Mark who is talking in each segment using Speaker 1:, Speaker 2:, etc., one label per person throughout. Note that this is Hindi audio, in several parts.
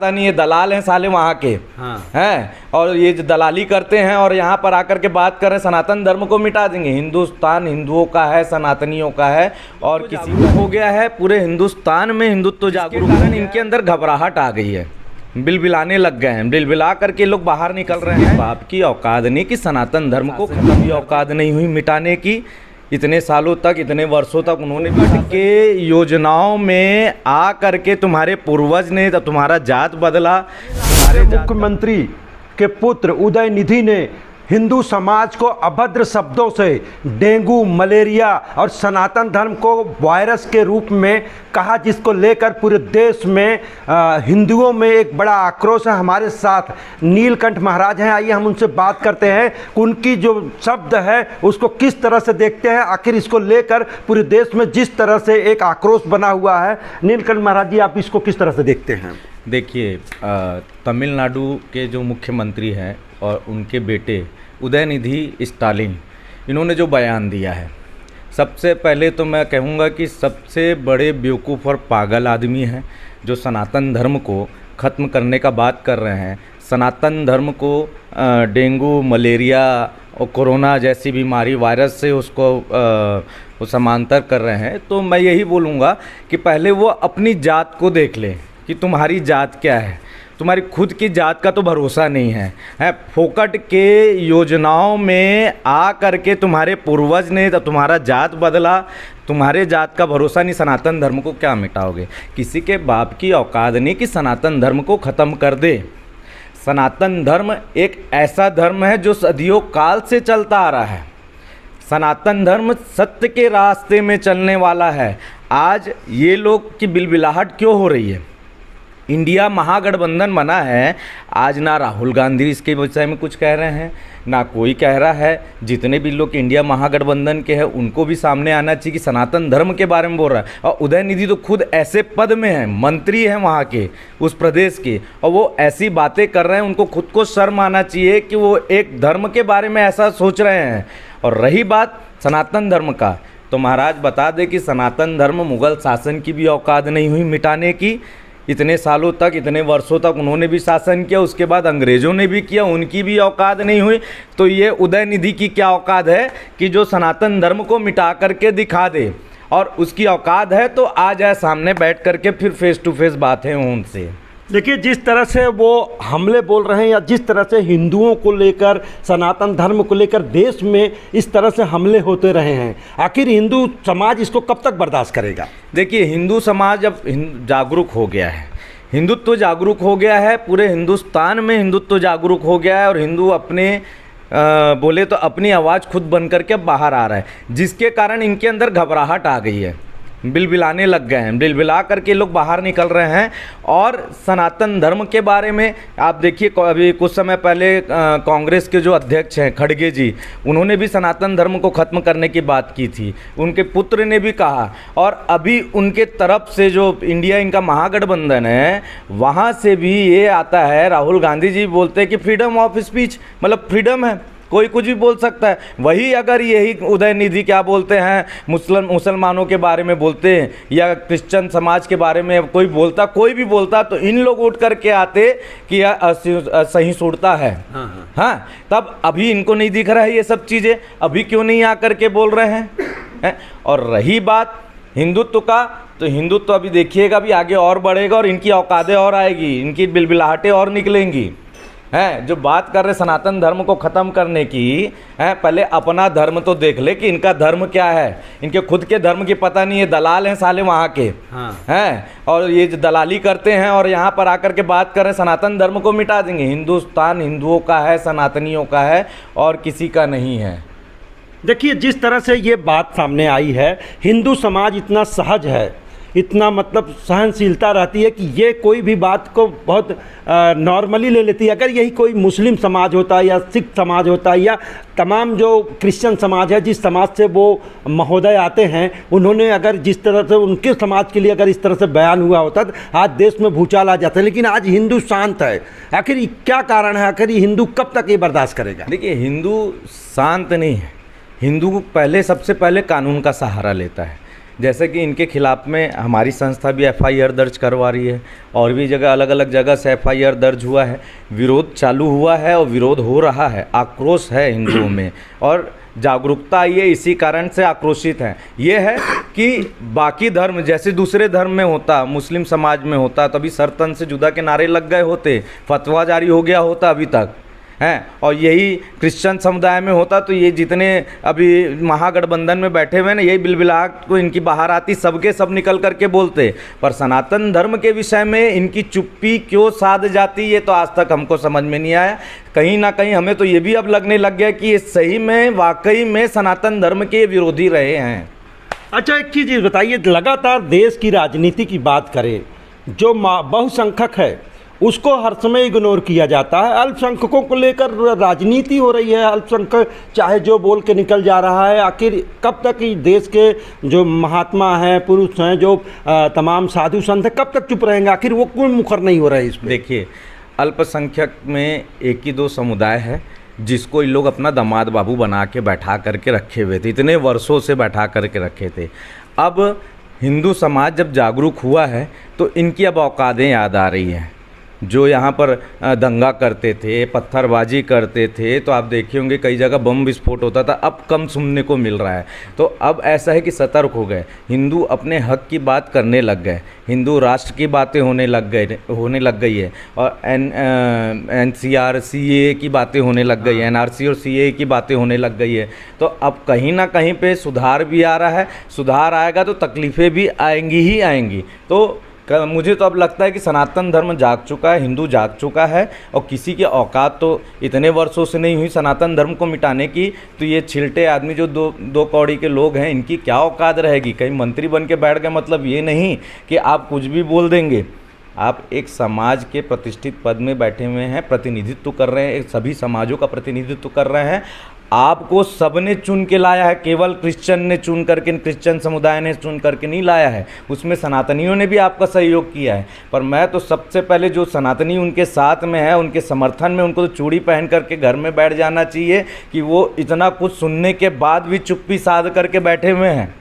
Speaker 1: पता नहीं, ये दलाल हैं साले वहाँ के।
Speaker 2: हाँ।
Speaker 1: हैं और ये जो दलाली करते हैं और यहाँ पर आकर के बात कर रहे हैं सनातन धर्म को मिटा देंगे। हिंदुस्तान हिंदुओं का है, सनातनियों का है और किसी को हो गया है पूरे हिंदुस्तान में हिंदुत्व जागरूक। कारण इनके अंदर घबराहट आ गई है, बिलबिलाने लग गए हैं, बिलबिला करके लोग बाहर निकल रहे हैं। बाप की औकात नहीं कि सनातन धर्म को खत्म की औकात नहीं हुई मिटाने की। इतने सालों तक, इतने वर्षों तक उन्होंने के योजनाओं में आ करके तुम्हारे पूर्वज ने तो तुम्हारा जात बदला।
Speaker 2: मुख्यमंत्री के पुत्र उदयनिधि ने हिंदू समाज को अभद्र शब्दों से डेंगू, मलेरिया और सनातन धर्म को वायरस के रूप में कहा, जिसको लेकर पूरे देश में हिंदुओं में एक बड़ा आक्रोश है। हमारे साथ नीलकंठ महाराज हैं, आइए हम उनसे बात करते हैं कि उनकी जो शब्द है उसको किस तरह से देखते हैं। आखिर इसको लेकर पूरे देश में जिस तरह से एक आक्रोश बना हुआ है, नीलकंठ महाराज जी आप इसको किस तरह से देखते हैं?
Speaker 1: देखिए, तमिलनाडु के जो मुख्यमंत्री हैं और उनके बेटे उदयनिधि स्टालिन, इन्होंने जो बयान दिया है, सबसे पहले तो मैं कहूँगा कि सबसे बड़े बेवकूफ़ और पागल आदमी हैं जो सनातन धर्म को ख़त्म करने का बात कर रहे हैं। सनातन धर्म को डेंगू, मलेरिया और कोरोना जैसी बीमारी, वायरस से उसको वो समांतर कर रहे हैं। तो मैं यही बोलूँगा कि पहले वो अपनी जात को देख लें कि तुम्हारी जात क्या है। तुम्हारी खुद की जात का तो भरोसा नहीं है। फोकट के योजनाओं में आ करके तुम्हारे पूर्वज ने तो तुम्हारा जात बदला, तुम्हारे जात का भरोसा नहीं। सनातन धर्म को क्या मिटाओगे? किसी के बाप की औकात नहीं कि सनातन धर्म को ख़त्म कर दे। सनातन धर्म एक ऐसा धर्म है जो सदियों काल से चलता आ रहा है। सनातन धर्म सत्य के रास्ते में चलने वाला है। आज ये लोग की बिलबिलाहट क्यों हो रही है? इंडिया महागठबंधन बना है, आज ना राहुल गांधी इसके विषय में कुछ कह रहे हैं, ना कोई कह रहा है। जितने भी लोग इंडिया महागठबंधन के हैं उनको भी सामने आना चाहिए कि सनातन धर्म के बारे में बोल रहा है। और उदयनिधि तो खुद ऐसे पद में हैं, मंत्री हैं वहाँ के, उस प्रदेश के, और वो ऐसी बातें कर रहे हैं। उनको खुद को शर्म आना चाहिए कि वो एक धर्म के बारे में ऐसा सोच रहे हैं। और रही बात सनातन धर्म का, तो महाराज बता दें कि सनातन धर्म मुग़ल शासन की भी औकात नहीं हुई मिटाने की। इतने सालों तक, इतने वर्षों तक उन्होंने भी शासन किया, उसके बाद अंग्रेज़ों ने भी किया, उनकी भी औकात नहीं हुई। तो ये उदयनिधि की क्या औकात है कि जो सनातन धर्म को मिटा करके दिखा दे? और उसकी औकात है तो आ जाए सामने बैठ करके, फिर फेस टू फेस बातें हों उनसे।
Speaker 2: देखिए, जिस तरह से वो हमले बोल रहे हैं या जिस तरह से हिंदुओं को लेकर, सनातन धर्म को लेकर देश में इस तरह से हमले होते रहे हैं, आखिर हिंदू समाज इसको कब तक बर्दाश्त करेगा? देखिए,
Speaker 1: हिंदू समाज अब जागरूक हो गया है, हिंदुत्व जागरूक हो गया है, पूरे हिंदुस्तान में हिंदुत्व जागरूक हो गया है। और हिंदू अपने बोले तो अपनी आवाज़ खुद बन करके बाहर आ रहा है, जिसके कारण इनके अंदर घबराहट आ गई है, बिलबिलाने लग गए हैं, बिलबिला करके लोग बाहर निकल रहे हैं। और सनातन धर्म के बारे में आप देखिए, अभी कुछ समय पहले कांग्रेस के जो अध्यक्ष हैं खड़गे जी, उन्होंने भी सनातन धर्म को ख़त्म करने की बात की थी, उनके पुत्र ने भी कहा। और अभी उनके तरफ से जो इंडिया इनका महागठबंधन है, वहाँ से भी ये आता है, राहुल गांधी जी बोलते हैं कि फ्रीडम ऑफ स्पीच, मतलब फ्रीडम है, कोई कुछ भी बोल सकता है। वही अगर यही उदयनिधि क्या बोलते हैं, मुसलमानों के बारे में बोलते हैं या क्रिश्चियन समाज के बारे में कोई बोलता, कोई भी बोलता, तो इन लोग उठ करके आते कि सहिष्णुता है। हाँ, तब अभी इनको नहीं दिख रहा है ये सब चीज़ें, अभी क्यों नहीं आकर के बोल रहे हैं? और रही बात हिंदुत्व का, तो हिंदुत्व अभी देखिएगा भी आगे और बढ़ेगा और इनकी औकातें और आएगी, इनकी बिलबिलाहटें और निकलेंगी। हैं जो बात कर रहे सनातन धर्म को ख़त्म करने की, हैं पहले अपना धर्म तो देख ले कि इनका धर्म क्या है। इनके खुद के धर्म की पता नहीं है, दलाल हैं साले वहाँ के। हाँ। हैं और ये जो दलाली करते हैं और यहाँ पर आकर के बात कर रहे सनातन धर्म को मिटा देंगे। हिंदुस्तान हिंदुओं का है, सनातनियों का है और किसी का नहीं है।
Speaker 2: देखिए, जिस तरह से ये बात सामने आई है, हिंदू समाज इतना सहज है, इतना मतलब सहनशीलता रहती है कि ये कोई भी बात को बहुत नॉर्मली ले लेती है। अगर यही कोई मुस्लिम समाज होता है या सिख समाज होता है या तमाम जो क्रिश्चियन समाज है, जिस समाज से वो महोदय आते हैं, उन्होंने अगर जिस तरह से उनके समाज के लिए अगर इस तरह से बयान हुआ होता तो आज देश में भूचाल आ जाता है। लेकिन आज हिंदू शांत है, आखिर क्या कारण है? आखिर हिंदू कब तक ये बर्दाश्त करेगा?
Speaker 1: देखिए, हिंदू शांत नहीं है। हिंदू पहले सबसे पहले कानून का सहारा लेता है। जैसे कि इनके खिलाफ़ में हमारी संस्था भी एफआईआर दर्ज करवा रही है, और भी जगह अलग अलग जगह से एफआईआर दर्ज हुआ है, विरोध चालू हुआ है और विरोध हो रहा है, आक्रोश है हिंदुओं में और जागरूकता आई है, इसी कारण से आक्रोशित हैं। ये है कि बाकी धर्म जैसे दूसरे धर्म में होता, मुस्लिम समाज में होता, तभी सर तन से जुदा के नारे लग गए होते, फतवा जारी हो गया होता अभी तक हैं, और यही क्रिश्चियन समुदाय में होता तो ये जितने अभी महागठबंधन में बैठे हुए हैं ना, यही बिलबिलाहट को इनकी बाहर आती, सबके सब निकल करके बोलते। पर सनातन धर्म के विषय में इनकी चुप्पी क्यों साध जाती, ये तो आज तक हमको समझ में नहीं आया। कहीं ना कहीं हमें तो ये भी अब लगने लग गया कि ये सही में वाकई में सनातन धर्म के विरोधी रहे हैं।
Speaker 2: अच्छा, एक चीज़ बताइए, लगातार देश की राजनीति की बात करें, जो बहुसंख्यक है उसको हर समय इग्नोर किया जाता है, अल्पसंख्यकों को लेकर राजनीति हो रही है, अल्पसंख्यक चाहे जो बोल के निकल जा रहा है। आखिर कब तक इस देश के जो महात्मा हैं, पुरुष हैं, जो तमाम साधु संत हैं, कब तक चुप रहेंगे? आखिर वो क्यों मुखर नहीं हो रहा है इसमें?
Speaker 1: देखिए, अल्पसंख्यक में एक ही दो समुदाय है जिसको इन लोग अपना दामाद बाबू बना के बैठा करके रखे हुए थे, इतने वर्षों से बैठा करके रखे थे। अब हिंदू समाज जब जागरूक हुआ है तो इनकी अब औकातें याद आ रही हैं। जो यहाँ पर दंगा करते थे, पत्थरबाजी करते थे, तो आप देखे होंगे कई जगह बम विस्फोट होता था, अब कम सुनने को मिल रहा है। तो अब ऐसा है कि सतर्क हो गए, हिंदू अपने हक की बात करने लग गए, हिंदू राष्ट्र की बातें होने लग गई है, और NCR CAA की बातें होने लग गई है, NRC और CAA की बातें होने लग गई है। तो अब कहीं ना कहीं पे सुधार भी आ रहा है, सुधार आएगा तो तकलीफ़ें भी आएंगी ही आएंगी। तो मुझे तो अब लगता है कि सनातन धर्म जाग चुका है, हिंदू जाग चुका है, और किसी की औकात तो इतने वर्षों से नहीं हुई सनातन धर्म को मिटाने की। तो ये छिलटे आदमी जो दो कौड़ी के लोग हैं, इनकी क्या औकात रहेगी? कहीं मंत्री बन के बैठ गए, मतलब ये नहीं कि आप कुछ भी बोल देंगे। आप एक समाज के प्रतिष्ठित पद में बैठे हुए हैं, प्रतिनिधित्व कर रहे हैं, सभी समाजों का प्रतिनिधित्व कर रहे हैं। आपको सबने चुन के लाया है, केवल क्रिश्चियन ने चुन करके, क्रिश्चियन समुदाय ने चुन करके नहीं लाया है, उसमें सनातनियों ने भी आपका सहयोग किया है। पर मैं तो सबसे पहले जो सनातनी उनके साथ में है, उनके समर्थन में, उनको तो चूड़ी पहन करके घर में बैठ जाना चाहिए कि वो इतना कुछ सुनने के बाद भी चुप्पी साध करके बैठे हुए हैं।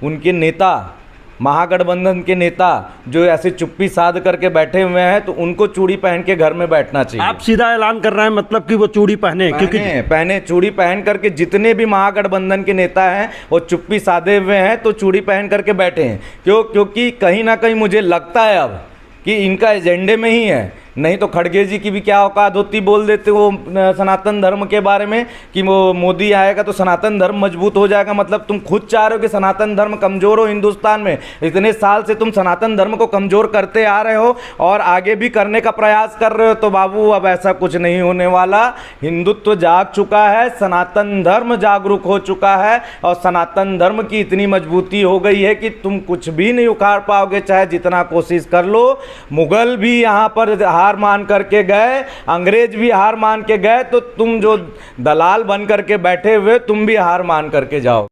Speaker 1: उनके नेता, महागठबंधन के नेता जो ऐसे चुप्पी साध करके बैठे हुए हैं, तो उनको चूड़ी पहन के घर में बैठना चाहिए।
Speaker 2: आप सीधा ऐलान कर रहे हैं मतलब कि वो चूड़ी पहने, क्योंकि
Speaker 1: पहने चूड़ी पहन करके जितने भी महागठबंधन के नेता हैं वो चुप्पी साधे हुए हैं, तो चूड़ी पहन करके बैठे हैं। क्योंकि कहीं ना कहीं मुझे लगता है अब कि इनका एजेंडे में ही है। नहीं तो खड़गे जी की भी क्या औकात होती, बोल देते वो सनातन धर्म के बारे में कि वो मोदी आएगा तो सनातन धर्म मजबूत हो जाएगा। मतलब तुम खुद चाह रहे हो कि सनातन धर्म कमज़ोर हो हिंदुस्तान में। इतने साल से तुम सनातन धर्म को कमज़ोर करते आ रहे हो और आगे भी करने का प्रयास कर रहे हो। तो बाबू अब ऐसा कुछ नहीं होने वाला। हिंदुत्व जाग चुका है, सनातन धर्म जागरूक हो चुका है, और सनातन धर्म की इतनी मजबूती हो गई है कि तुम कुछ भी नहीं उखाड़ पाओगे, चाहे जितना कोशिश कर लो। मुगल भी यहाँ पर हार मान करके गए, अंग्रेज भी हार मान के गए, तो तुम जो दलाल बन करके बैठे हुए, तुम भी हार मान करके जाओ।